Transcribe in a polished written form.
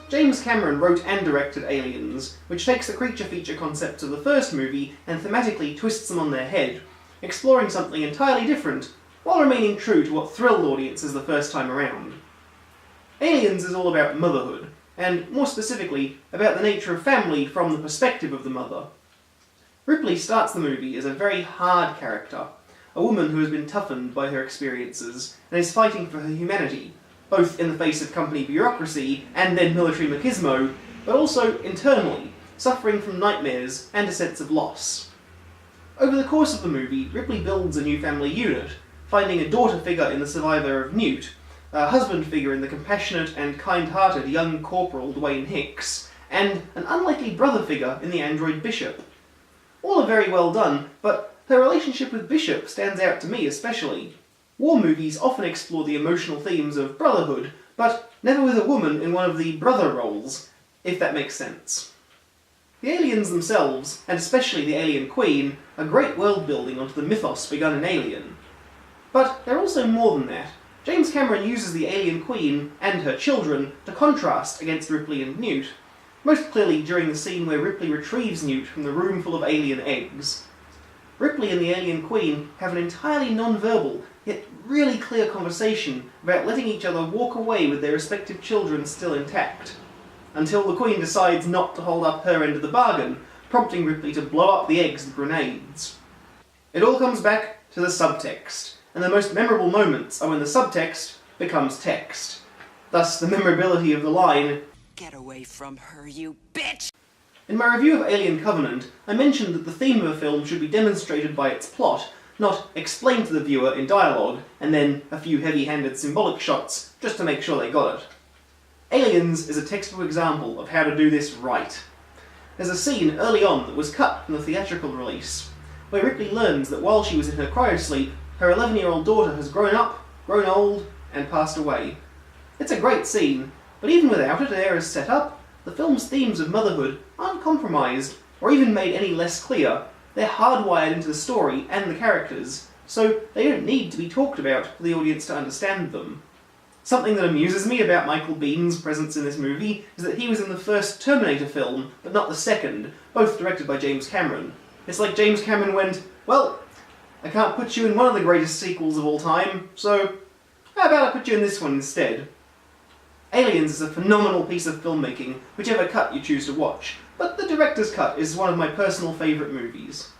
James Cameron wrote and directed Aliens, which takes the creature feature concepts of the first movie and thematically twists them on their head, exploring something entirely different, while remaining true to what thrilled audiences the first time around. Aliens is all about motherhood, and more specifically, about the nature of family from the perspective of the mother. Ripley starts the movie as a very hard character, a woman who has been toughened by her experiences and is fighting for her humanity, both in the face of company bureaucracy and then military machismo, but also internally, suffering from nightmares and a sense of loss. Over the course of the movie, Ripley builds a new family unit, finding a daughter figure in the survivor of Newt, a husband figure in the compassionate and kind-hearted young Corporal Dwayne Hicks, and an unlikely brother figure in the android Bishop. All are very well done, but her relationship with Bishop stands out to me especially. War movies often explore the emotional themes of brotherhood, but never with a woman in one of the brother roles, if that makes sense. The aliens themselves, and especially the alien queen, are great world building onto the mythos begun in Alien. But they're also more than that. James Cameron uses the alien queen and her children to contrast against Ripley and Newt, most clearly during the scene where Ripley retrieves Newt from the room full of alien eggs. Ripley and the alien queen have an entirely non-verbal, yet really clear conversation about letting each other walk away with their respective children still intact, until the queen decides not to hold up her end of the bargain, prompting Ripley to blow up the eggs with grenades. It all comes back to the subtext, and the most memorable moments are when the subtext becomes text. Thus the memorability of the line, "Get away from her, you bitch!" In my review of Alien Covenant, I mentioned that the theme of a film should be demonstrated by its plot, not explained to the viewer in dialogue, and then a few heavy-handed symbolic shots just to make sure they got it. Aliens is a textbook example of how to do this right. There's a scene early on that was cut from the theatrical release, where Ripley learns that while she was in her cryosleep, her 11-year-old daughter has grown up, grown old, and passed away. It's a great scene, but even without it there as set up, the film's themes of motherhood aren't compromised, or even made any less clear. They're hardwired into the story and the characters, so they don't need to be talked about for the audience to understand them. Something that amuses me about Michael Bihn's presence in this movie is that he was in the first Terminator film, but not the second, both directed by James Cameron. It's like James Cameron went, well, I can't put you in one of the greatest sequels of all time, so how about I put you in this one instead? Aliens is a phenomenal piece of filmmaking, whichever cut you choose to watch, but the director's cut is one of my personal favourite movies.